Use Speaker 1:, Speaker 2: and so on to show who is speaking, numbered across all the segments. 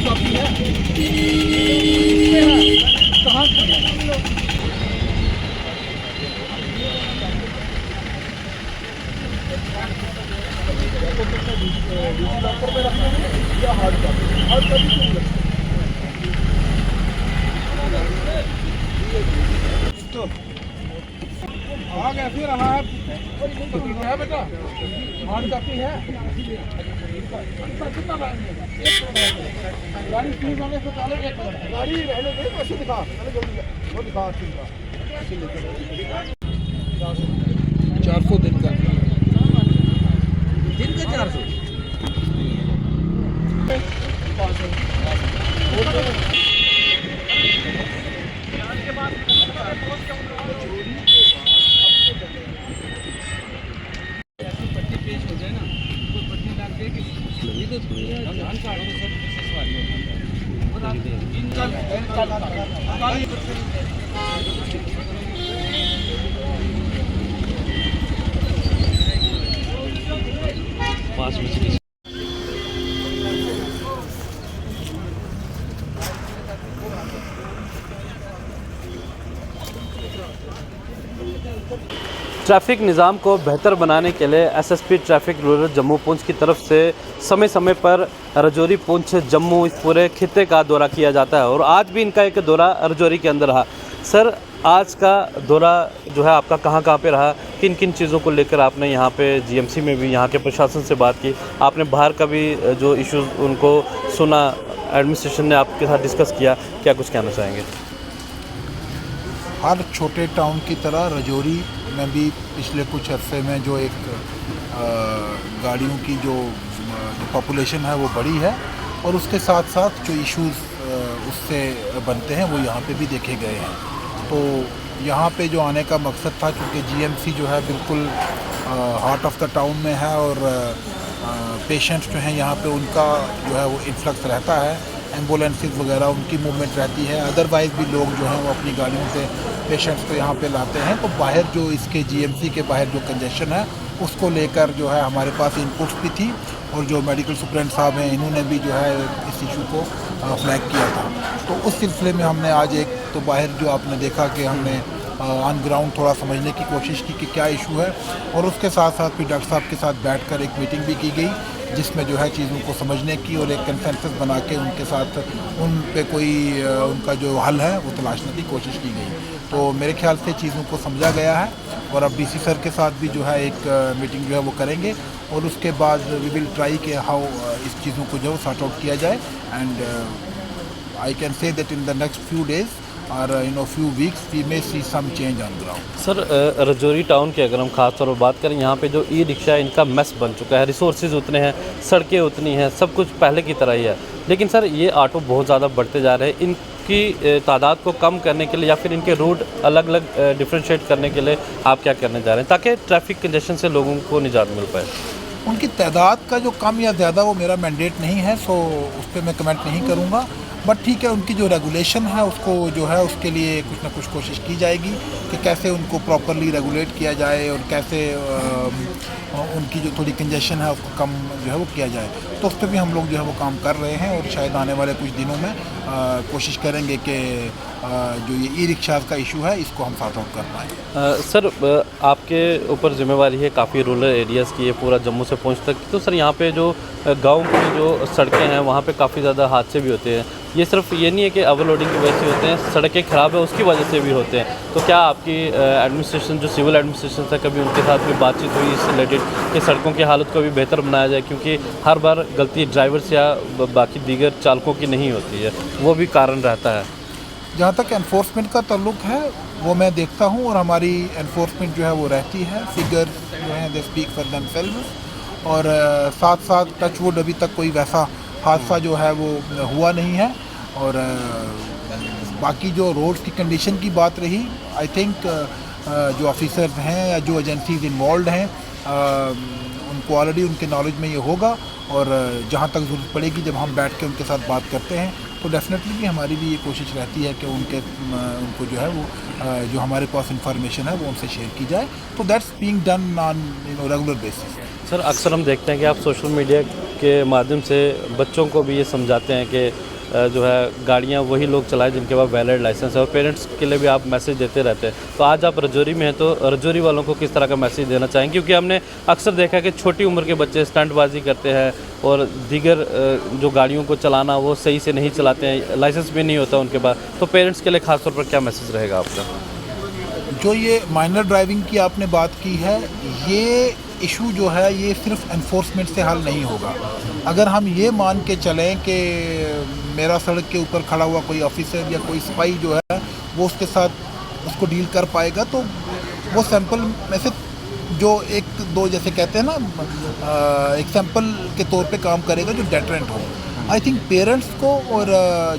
Speaker 1: Copy है कहाँ से है? डिजिलॉकर में रखना है या हार्ड कॉपी तो भाग ऐसे रहा है बेटा हार्ड कॉपी है कितना गाड़ी फ्री होने से पहले गाड़ी रहने दे पैसे दिखा जल्दी वो दिखा 400 दिन का 400
Speaker 2: ट्रैफिक निज़ाम को बेहतर बनाने के लिए SSP traffic rural Jammu Poonch की तरफ से समय समय पर राजौरी पुंछ जम्मू इस पूरे खित्ते का दौरा किया जाता है और आज भी इनका एक दौरा राजौरी के अंदर रहा। सर, आज का दौरा जो है आपका कहाँ पे रहा, किन किन चीज़ों को लेकर आपने यहाँ पे जीएमसी में भी यहाँ के प्रशासन से बात की, आपने बाहर का भी जो इश्यूज़ उनको सुना, एडमिनिस्ट्रेशन ने आपके साथ डिस्कस किया, क्या कुछ कहना चाहेंगे?
Speaker 3: हर छोटे टाउन की तरह राजौरी में भी पिछले कुछ अरसे में जो एक गाड़ियों की जो पॉपुलेशन है वो बढ़ी है और उसके साथ साथ जो इश्यूज़ उससे बनते हैं वो यहाँ पे भी देखे गए हैं। तो यहाँ पे जो आने का मकसद था, क्योंकि जीएमसी जो है बिल्कुल हार्ट ऑफ द टाउन में है और पेशेंट्स जो हैं यहाँ पे उनका जो है वो इन्फ्लक्स रहता है, एम्बुलेंसेस वगैरह उनकी मूवमेंट रहती है, अदरवाइज़ भी लोग जो हैं वो अपनी गाड़ियों से पेशेंट्स को यहाँ पे लाते हैं। तो बाहर जो इसके जीएमसी के बाहर जो कंजेशन है उसको लेकर जो है हमारे पास इनपुट्स भी थी और जो मेडिकल सुपरेंट साहब हैं इन्होंने भी जो है इस इशू को फ्लैग किया था। तो उस सिलसिले में हमने आज एक तो बाहर जो आपने देखा कि हमने ऑन ग्राउंड थोड़ा समझने की कोशिश की कि क्या इशू है और उसके साथ साथ फिर डॉक्टर साहब के साथ बैठकर एक मीटिंग भी की गई जिसमें जो है चीज़ों को समझने की और एक कंसेंसस बना के उनके साथ उन पे कोई उनका जो हल है वो तलाशने की कोशिश की गई। तो मेरे ख्याल से चीज़ों को समझा गया है और अब डीसी सर के साथ भी जो है एक मीटिंग जो है वो करेंगे और उसके बाद वी विल ट्राई के हाउ इस चीज़ों को जो है सॉर्ट आउट किया जाए and I can say that in the next few days और few weeks we may see some change on ground.
Speaker 2: Sir, Rajouri town की अगर हम खास तौर पर बात करें, यहाँ पे जो ई रिक्शा इनका मेस बन चुका है, रिसोर्सेज उतने हैं, सड़कें उतनी हैं, सब कुछ पहले की तरह ही है, लेकिन सर ये ऑटो बहुत ज़्यादा बढ़ते जा रहे हैं। इनकी तादाद को कम करने के लिए या फिर इनके रूट अलग अलग डिफ्रेंशिएट करने के लिए आप क्या करने जा रहे हैं ताकि ट्रैफिक कंजेशन से लोगों को निजात मिल पाए?
Speaker 3: उनकी तादाद का जो कम या ज़्यादा वो मेरा मैंडेट नहीं है, सो उस पर मैं कमेंट नहीं करूँगा, बट ठीक है उनकी जो रेगुलेशन है उसको जो है उसके लिए कुछ ना कुछ कोशिश की जाएगी कि कैसे उनको प्रॉपरली रेगुलेट किया जाए और कैसे उनकी जो थोड़ी कंजेशन है उसको कम जो है वो किया जाए। तो उस पर भी हम लोग जो है वो काम कर रहे हैं और शायद आने वाले कुछ दिनों में कोशिश करेंगे कि जो ये ई रिक्शाज़ का इशू है इसको हम सॉर्ट आउट कर पाएँ।
Speaker 2: सर, आपके ऊपर जिम्मेवारी है काफ़ी रूरल एरियाज़ की, ये पूरा जम्मू से पहुँच तक, तो सर यहाँ पे जो गांव की जो सड़कें हैं वहाँ पे काफ़ी ज़्यादा हादसे भी होते हैं। ये सिर्फ ये नहीं है कि ओवरलोडिंग की वजह से होते हैं, सड़कें ख़राब है उसकी वजह से भी होते हैं। तो क्या आपकी एडमिनिस्ट्रेशन जो सिविल एडमिनिस्ट्रेशन से कभी उनके साथ भी बातचीत हुई इससे रिलेटेड कि सड़कों की हालत को भी बेहतर बनाया जाए, क्योंकि हर बार गलती ड्राइवर्स या बाकी दीगर चालकों की नहीं होती है, वो भी कारण रहता है?
Speaker 3: जहाँ तक एनफोर्समेंट का ताल्लुक है वो मैं देखता हूँ और हमारी एनफोर्समेंट जो है वो रहती है, फिगर जो है दे स्पीक फॉर देमसेल्व्स और साथ साथ टचवुड अभी तक कोई वैसा हादसा जो है वो हुआ नहीं है। और बाकी जो रोड्स की कंडीशन की बात रही, आई थिंक जो ऑफिसर्स हैं या जो एजेंसीज इन्वॉल्व हैं उनको ऑलरेडी उनके नॉलेज में ये होगा और जहाँ तक ज़रूरत पड़ेगी जब हम बैठ के उनके साथ बात करते हैं तो डेफिनेटली भी हमारी भी ये कोशिश रहती है कि उनको जो है वो जो हमारे पास इंफॉर्मेशन है वो उनसे शेयर की जाए। तो that's being done on regular basis.
Speaker 2: Sir, अक्सर हम देखते हैं कि आप सोशल मीडिया के माध्यम से बच्चों को भी ये समझाते हैं कि जो है गाड़ियाँ वही लोग चलाएं जिनके पास वैलिड लाइसेंस है, और पेरेंट्स के लिए भी आप मैसेज देते रहते हैं। तो आज आप रजौरी में हैं, तो रजौरी वालों को किस तरह का मैसेज देना चाहेंगे? क्योंकि हमने अक्सर देखा कि छोटी उम्र के बच्चे स्टंटबाजी करते हैं और दीगर जो गाड़ियों को चलाना वो सही से नहीं चलाते हैं, लाइसेंस भी नहीं होता उनके पास। तो पेरेंट्स के लिए ख़ास तौर पर क्या मैसेज रहेगा आपका?
Speaker 3: जो ये माइनर ड्राइविंग की आपने बात की है, ये इशू जो है ये सिर्फ एनफोर्समेंट से हल नहीं होगा। अगर हम ये मान के चलें कि मेरा सड़क के ऊपर खड़ा हुआ कोई ऑफिसर या कोई सिपाही जो है वो उसके साथ उसको डील कर पाएगा, तो वो सैंपल में से जो एक दो जैसे कहते हैं ना, एक सैंपल के तौर पे काम करेगा जो डेटरेंट हो। आई थिंक पेरेंट्स को और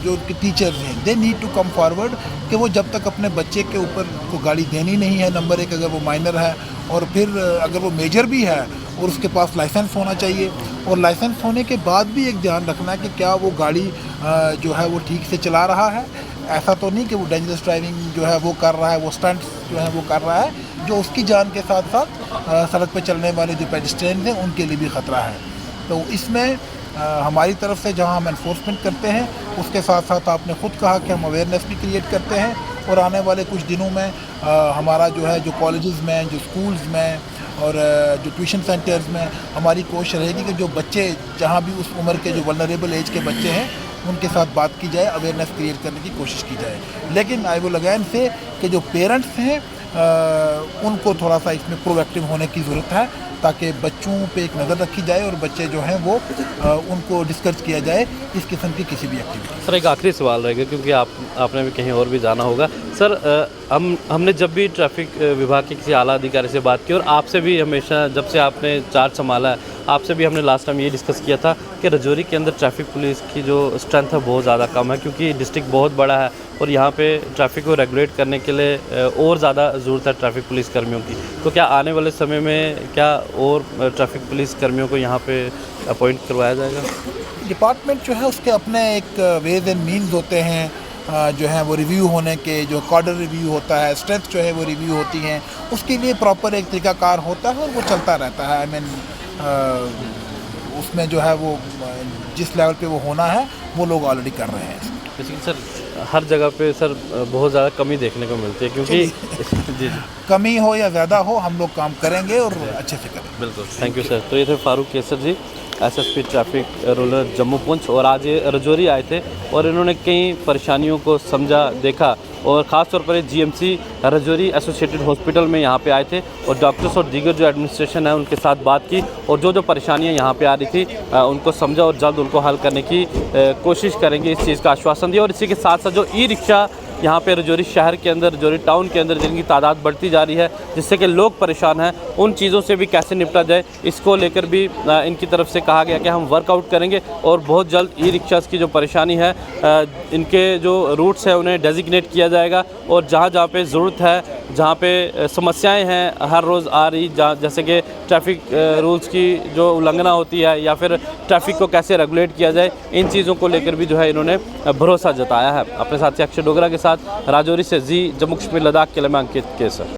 Speaker 3: जो टीचर्स हैं, they need to come forward कि वो जब तक अपने बच्चे के ऊपर को गाड़ी देनी नहीं है, नंबर एक अगर वो माइनर है, और फिर अगर वो मेजर भी है और उसके पास लाइसेंस होना चाहिए, और लाइसेंस होने के बाद भी एक ध्यान रखना है कि क्या वो गाड़ी जो है वो ठीक से चला रहा है। ऐसा तो नहीं कि वो डेंजरस ड्राइविंग जो है वो कर रहा है, वो स्टंट्स जो है वो कर रहा है, जो उसकी जान के साथ साथ सड़क पर चलने वाले जो पेडिस्ट्रियन हैं उनके लिए भी ख़तरा है। तो इसमें हमारी तरफ से जहां हम एनफोर्समेंट करते हैं, उसके साथ साथ आपने ख़ुद कहा कि हम अवेयरनेस भी क्रिएट करते हैं, और आने वाले कुछ दिनों में हमारा जो है जो कॉलेजेस में, जो स्कूल्स में और जो ट्यूशन सेंटर्स में हमारी कोशिश रहेगी कि जो बच्चे जहां भी उस उम्र के जो वल्नरेबल एज के बच्चे हैं उनके साथ बात की जाए, अवेयरनेस क्रिएट करने की कोशिश की जाए। लेकिन आई विल अगेन से कि जो पेरेंट्स हैं उनको थोड़ा सा इसमें प्रोएक्टिव होने की ज़रूरत है, ताकि बच्चों पे एक नज़र रखी जाए और बच्चे जो हैं वो उनको डिस्कस किया जाए इस किस्म की किसी भी एक्टिविटी।
Speaker 2: सर एक आखिरी सवाल रहेगा, क्योंकि आपने भी कहीं और भी जाना होगा। सर हमने जब भी ट्रैफिक विभाग के किसी आला अधिकारी से बात की, और आपसे भी हमेशा जब से आपने चार्ज संभाला है, आपसे भी हमने लास्ट टाइम ये डिस्कस किया था कि रजौरी के अंदर ट्रैफिक पुलिस की जो स्ट्रेंथ है बहुत ज़्यादा कम है, क्योंकि डिस्ट्रिक्ट बहुत बड़ा है और यहाँ पे ट्रैफिक को रेगुलेट करने के लिए और ज़्यादा ज़रूरत है ट्रैफिक पुलिस कर्मियों की। तो क्या आने वाले समय में क्या और ट्रैफिक पुलिस कर्मियों को यहाँ पे अपॉइंट करवाया जाएगा?
Speaker 3: डिपार्टमेंट जो है उसके अपने एक वेज एंड मीन्स होते हैं, जो है वो रिव्यू होने के, जो कॉर्डर रिव्यू होता है, स्ट्रेंथ जो है वो रिव्यू होती हैं, उसके लिए प्रॉपर एक तरीकाकार होता है और वो चलता रहता है। आई मीन उसमें जो है वो जिस लेवल पे वो होना है वो लोग ऑलरेडी कर रहे हैं।
Speaker 2: लेकिन सर हर जगह पे सर बहुत ज़्यादा कमी देखने को मिलती है, क्योंकि जी
Speaker 3: कमी हो या ज़्यादा हो हम लोग काम करेंगे और अच्छे से करेंगे।
Speaker 2: बिल्कुल, थैंक यू सर। तो ये थे Farooq Kesar ji, SSP traffic rural Jammu Poonch, और आज ये रजौरी आए थे और इन्होंने कई परेशानियों को समझा, देखा, और ख़ास तौर पर जीएमसी रजौरी एसोसिएटेड हॉस्पिटल में यहाँ पे आए थे और डॉक्टर्स और दीगर जो एडमिनिस्ट्रेशन है उनके साथ बात की, और जो परेशानियाँ यहाँ पे आ रही थी उनको समझा और जल्द उनको हल करने की कोशिश करेंगे, इस चीज़ का आश्वासन दिया। और इसी के साथ साथ जो ई रिक्शा यहाँ पे रजौरी शहर के अंदर, रजौरी टाउन के अंदर जिनकी तादाद बढ़ती जा रही है, जिससे कि लोग परेशान हैं, उन चीज़ों से भी कैसे निपटा जाए, इसको लेकर भी इनकी तरफ से कहा गया कि हम वर्कआउट करेंगे और बहुत जल्द ई रिक्शास की जो परेशानी है, इनके जो रूट्स हैं उन्हें डेजिग्नेट किया जाएगा, और जहाँ जहाँ पे ज़रूरत है, जहाँ पे समस्याएं हैं हर रोज़ आ रही, जैसे कि ट्रैफिक रूल्स की जो उल्लंघना होती है या फिर ट्रैफिक को कैसे रेगुलेट किया जाए, इन चीज़ों को लेकर भी जो है इन्होंने भरोसा जताया है। अपने साथी अक्षय डोगरा के साथ राजौरी से जी जम्मू कश्मीर लद्दाख के लिए मैं अंकित केसर।